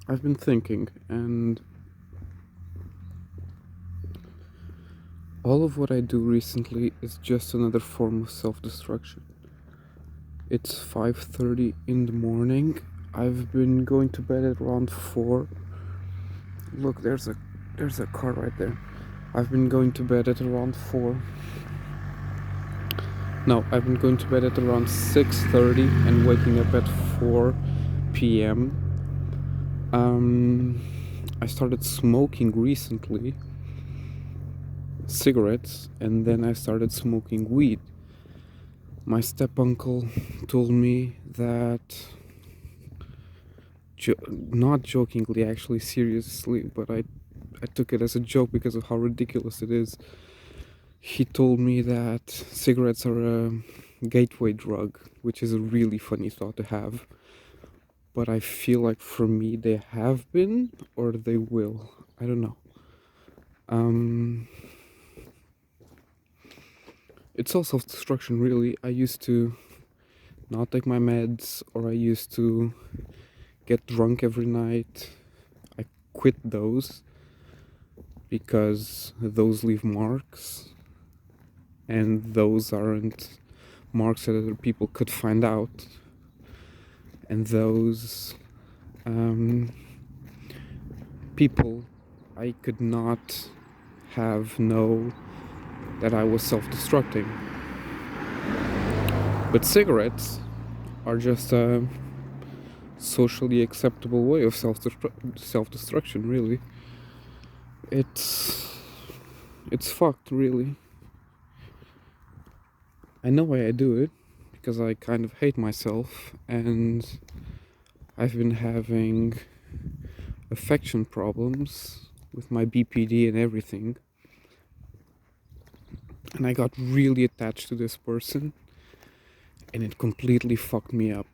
I've been thinking, and all of what I do recently is just another form of self-destruction. It's 5:30 in the morning. I've been going to bed at around 4. Look, there's a car right there. I've been going to bed at around 4. No, I've been going to bed at around 6:30 and waking up at 4 p.m. I started smoking recently, cigarettes, and then I started smoking weed. My step uncle told me that, not jokingly, actually seriously, but I took it as a joke because of how ridiculous it is. He told me that cigarettes are a gateway drug, which is a really funny thought to have. But I feel like for me they have been, or they will. I don't know. It's all self-destruction, really. I used to not take my meds, or I used to get drunk every night. I quit those because those leave marks, and those aren't marks that other people could find out, and those people I could not have know that I was self-destructing. But cigarettes are just a socially acceptable way of self-destruction, really. It's fucked, really. I know why I do it, because I kind of hate myself, and I've been having affection problems with my BPD and everything. And I got really attached to this person, and it completely fucked me up.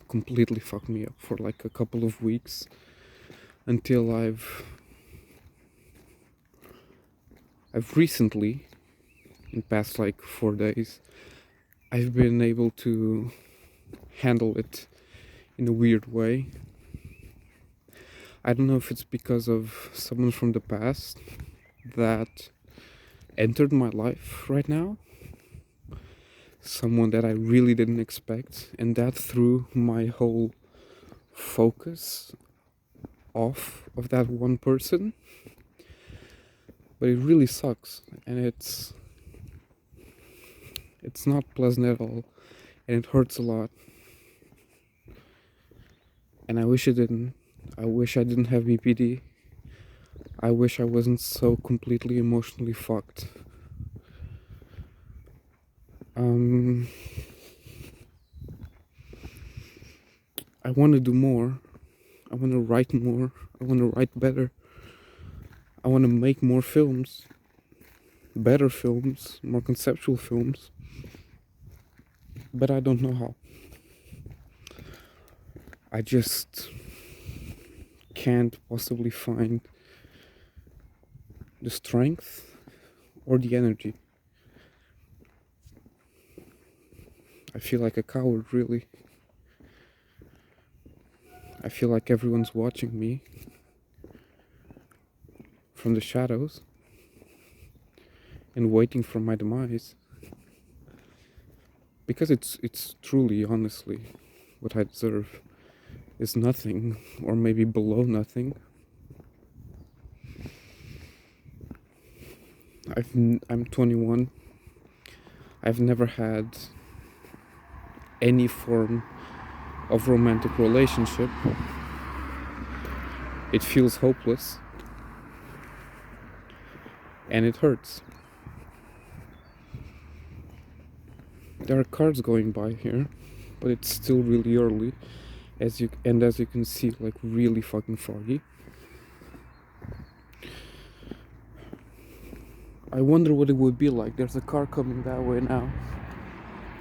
Completely fucked me up for like a couple of weeks, until I've recently, in past like 4 days, I've been able to handle it in a weird way. I don't know if it's because of someone from the past that entered my life right now, someone that I really didn't expect, and that threw my whole focus off of that one person. But it really sucks, and it's not pleasant at all, and it hurts a lot. And I wish it didn't. I wish I didn't have BPD. I wish I wasn't so completely emotionally fucked. I want to do more. I want to write more. I want to write better. I want to make more films. Better films. More conceptual films. But I don't know how. I just can't possibly find the strength or the energy. I feel like a coward, really. I feel like everyone's watching me from the shadows and waiting for my demise. Because it's truly, honestly, what I deserve is nothing, or maybe below nothing. I'm 21. I've never had any form of romantic relationship. It feels hopeless, and it hurts. There are cars going by here, but it's still really early, as you can see, like, really fucking foggy. I wonder what it would be like. There's a car coming that way now.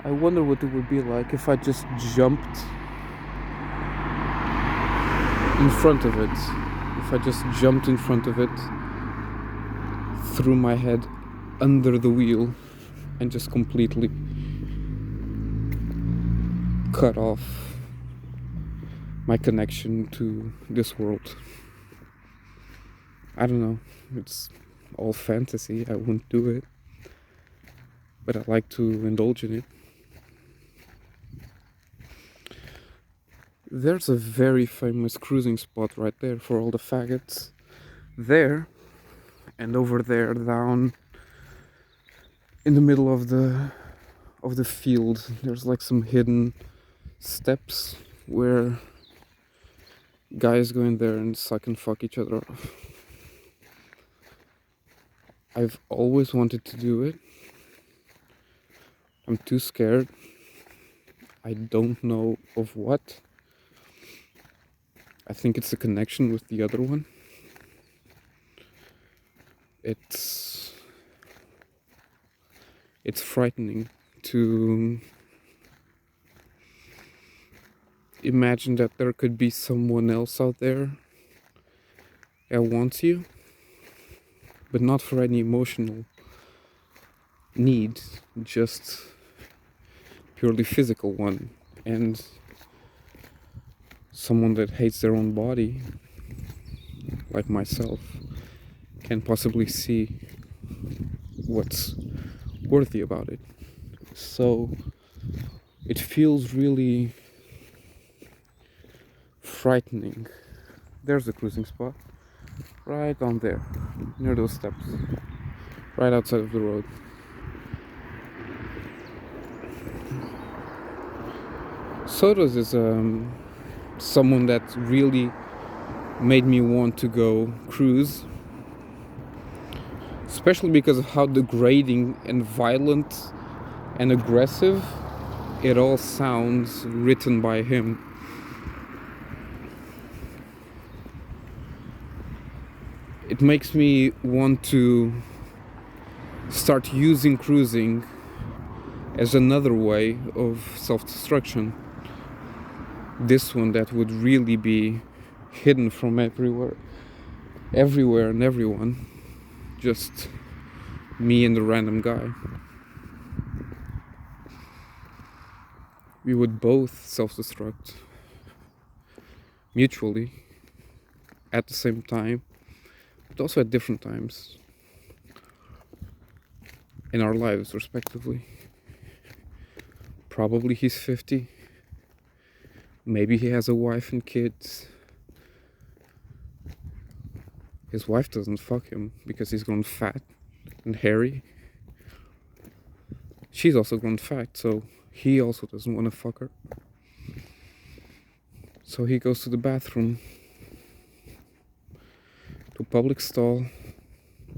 I wonder what it would be like if I just jumped in front of it. If I just jumped in front of it, threw my head under the wheel, and just completely cut off my connection to this world. I don't know, it's all fantasy, I wouldn't do it, but I like to indulge in it. There's a very famous cruising spot right there for all the faggots. There, and over there down in the middle of the field, there's like some hidden steps where guys go in there and suck and fuck each other off. I've always wanted to do it. I'm too scared. I don't know of what. I think it's a connection with the other one. It's frightening to imagine that there could be someone else out there that wants you, but not for any emotional need, just purely physical one. And someone that hates their own body, like myself, can possibly see what's worthy about it. So it feels really frightening. There's a cruising spot right down there, near those steps, right outside of the road. Sotos is someone that really made me want to go cruise, especially because of how degrading and violent and aggressive it all sounds written by him. It makes me want to start using cruising as another way of self-destruction. This one that would really be hidden from everywhere and everyone. Just me and the random guy. We would both self-destruct mutually at the same time, but also at different times in our lives, respectively. Probably he's 50. Maybe he has a wife and kids. His wife doesn't fuck him because he's grown fat and hairy. She's also grown fat, so he also doesn't want to fuck her. So he goes to the bathroom, to a public stall,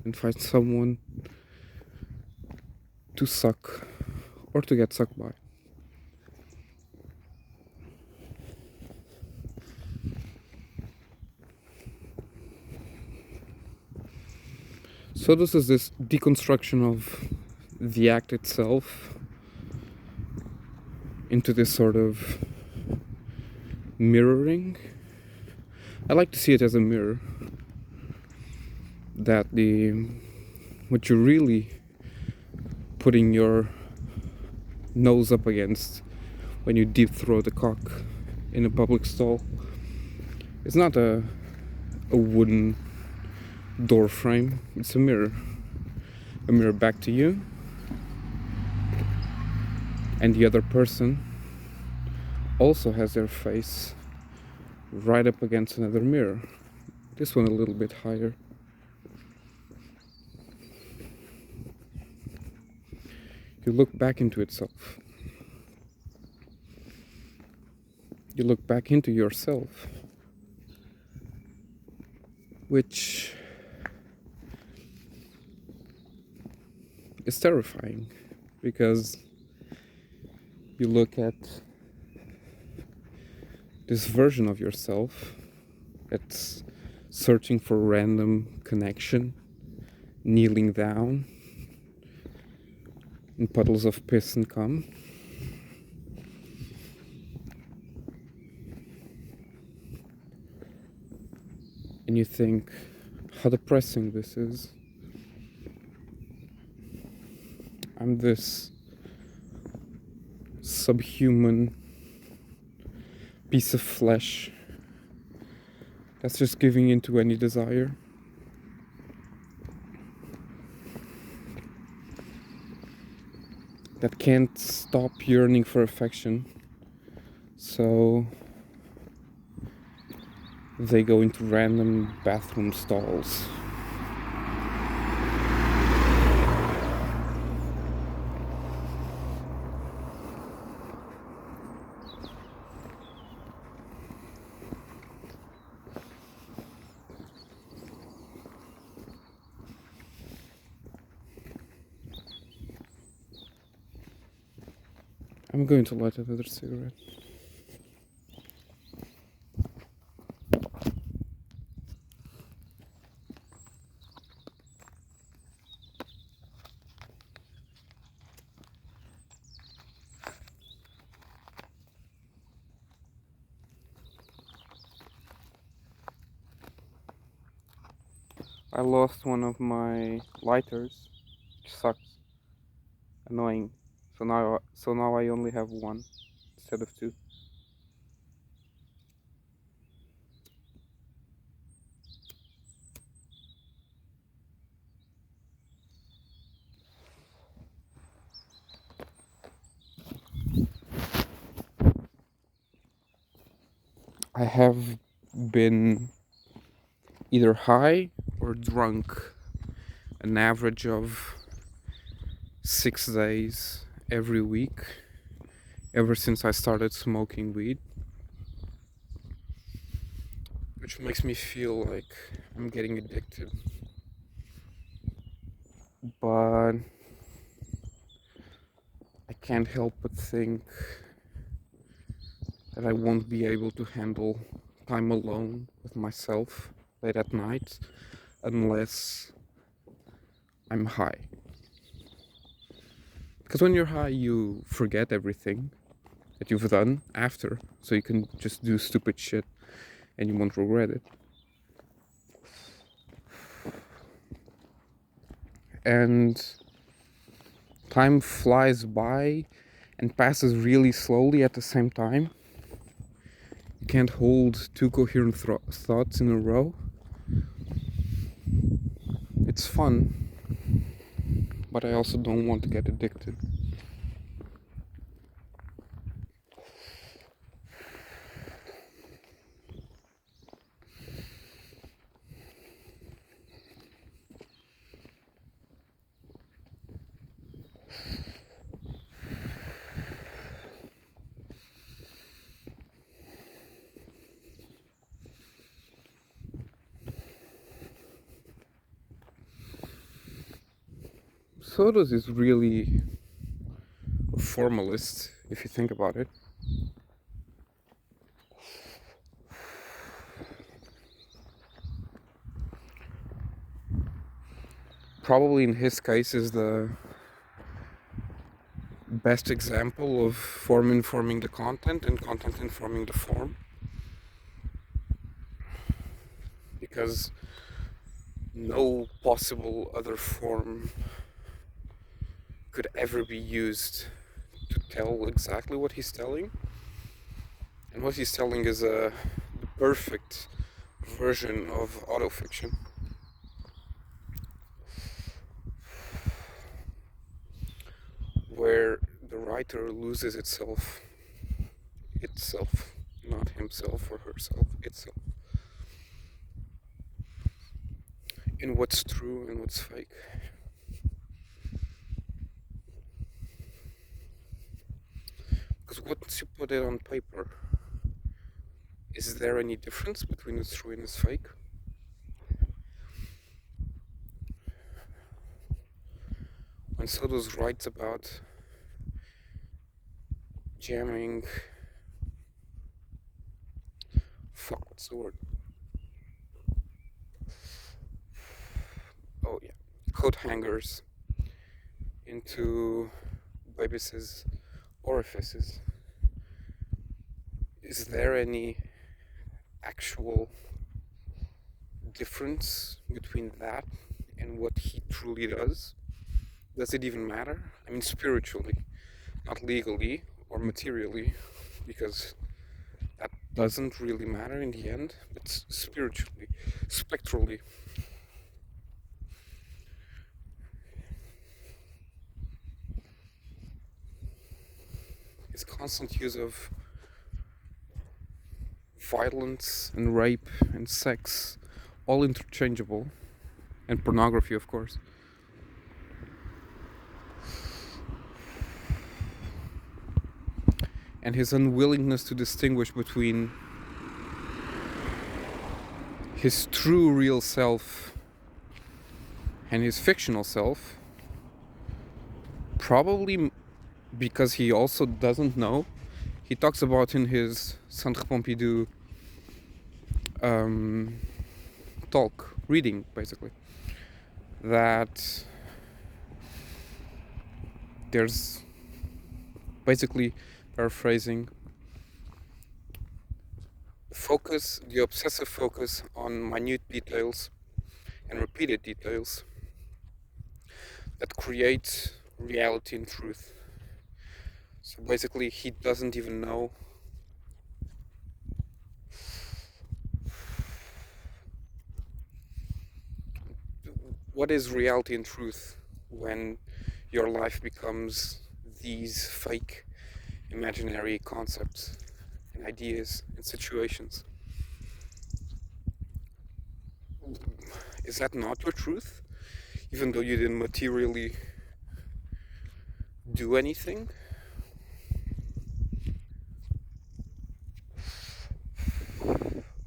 and finds someone to suck or to get sucked by. So this is this deconstruction of the act itself into this sort of mirroring. I like to see it as a mirror. That what you're really putting your nose up against when you deep throat a cock in a public stall is not a wooden door frame, it's a mirror back to you, and the other person also has their face right up against another mirror, this one a little bit higher. You look back into itself, you look back into yourself, which is terrifying, because you look at this version of yourself that's searching for random connection, kneeling down in puddles of piss and cum. And you think how depressing this is. I'm this subhuman piece of flesh That's just giving into any desire. That can't stop yearning for affection. So they go into random bathroom stalls. I'm going to light another cigarette. I lost one of my lighters, which sucks. Annoying. So now I only have one instead of two. I have been either high or drunk an average of 6 days every week ever since I started smoking weed, which makes me feel like I'm getting addicted. But I can't help but think that I won't be able to handle time alone with myself late at night unless I'm high. Because when you're high, you forget everything that you've done after, so you can just do stupid shit and you won't regret it. And time flies by and passes really slowly at the same time. You can't hold two coherent thoughts in a row. It's fun, but I also don't want to get addicted. Sotos is really a formalist, if you think about it. Probably in his case is the best example of form informing the content and content informing the form. Because no possible other form could ever be used to tell exactly what he's telling. And what he's telling is the perfect version of autofiction. Where the writer loses itself, not himself or herself, itself, in what's true and what's fake. Because once you put it on paper, is there any difference between what's true and what's fake? When Sotos writes about jamming, what's the word? Oh yeah, coat hangers into babies' orifices. Is there any actual difference between that and what he truly does? Does it even matter? I mean, spiritually, not legally or materially, because that doesn't really matter in the end, but spiritually, spectrally. His constant use of violence and rape and sex, all interchangeable, and pornography, of course. And his unwillingness to distinguish between his true real self and his fictional self, probably because he also doesn't know. He talks about in his Centre Pompidou talk, reading basically, that there's basically, paraphrasing, the obsessive focus on minute details and repeated details that create reality and truth. So basically, he doesn't even know what is reality and truth when your life becomes these fake imaginary concepts and ideas and situations. Is that not your truth? Even though you didn't materially do anything?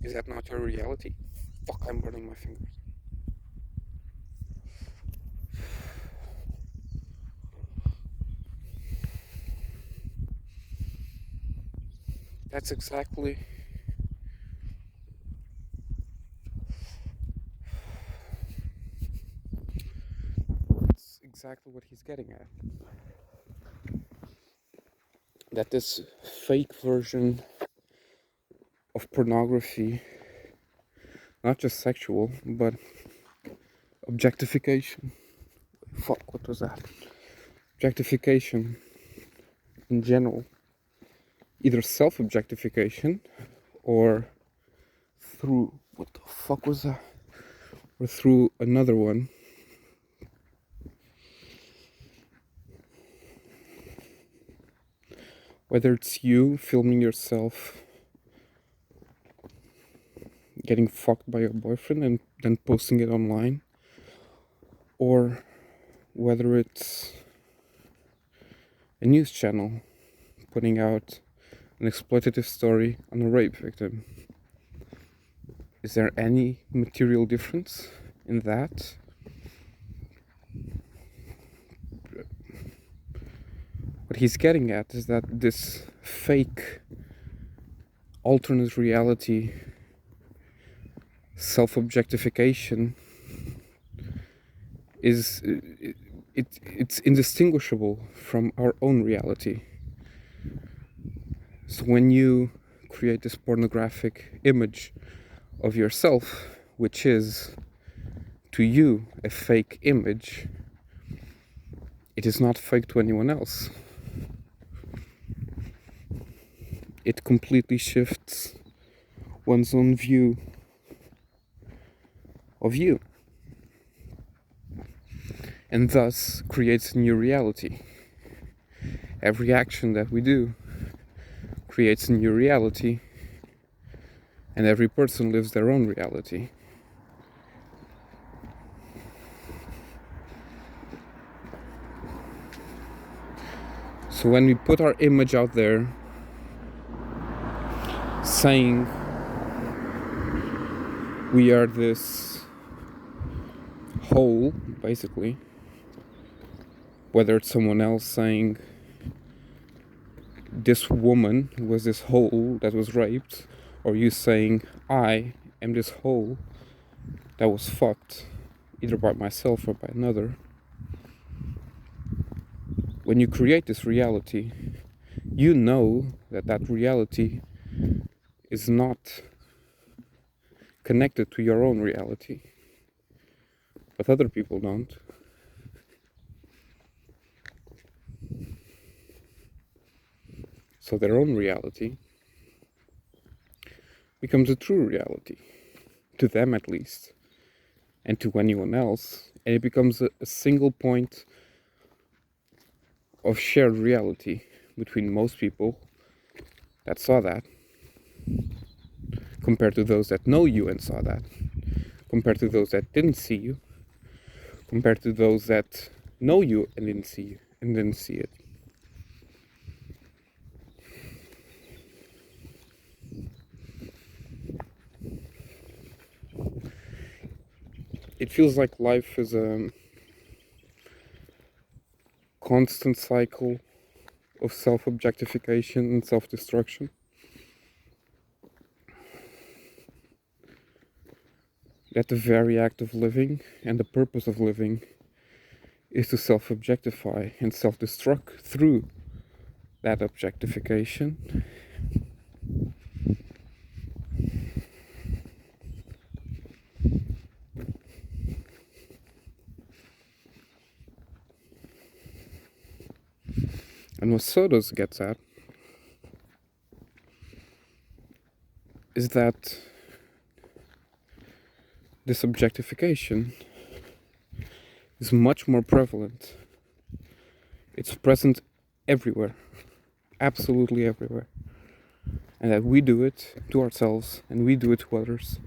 Is that not your reality? Fuck, I'm burning my fingers. That's exactly what he's getting at. That this fake version of pornography, not just sexual, but objectification. Fuck, what was that? Objectification in general. Either self-objectification or through, what the fuck was that? Or through another one. Whether it's you filming yourself getting fucked by your boyfriend and then posting it online, or whether it's a news channel putting out an exploitative story on a rape victim. Is there any material difference in that? What he's getting at is that this fake alternate reality, self-objectification, it's indistinguishable from our own reality. So when you create this pornographic image of yourself, which is to you a fake image, it is not fake to anyone else. It completely shifts one's own view of you, and thus creates a new reality. Every action that we do creates a new reality, and every person lives their own reality. So when we put our image out there saying we are this whole, basically, whether it's someone else saying this woman was this whole that was raped, or you saying I am this whole that was fucked, either by myself or by another. When you create this reality, you know that that reality is not connected to your own reality, but other people don't. So their own reality becomes a true reality, to them at least, and to anyone else, and it becomes a single point of shared reality between most people that saw that, compared to those that know you and saw that, compared to those that didn't see you, compared to those that know you and didn't see you and didn't see it. It feels like life is a constant cycle of self-objectification and self-destruction. That the very act of living and the purpose of living is to self-objectify and self-destruct through that objectification. And what Sotos gets at is that this objectification is much more prevalent. It's present everywhere, absolutely everywhere. And that we do it to ourselves and we do it to others.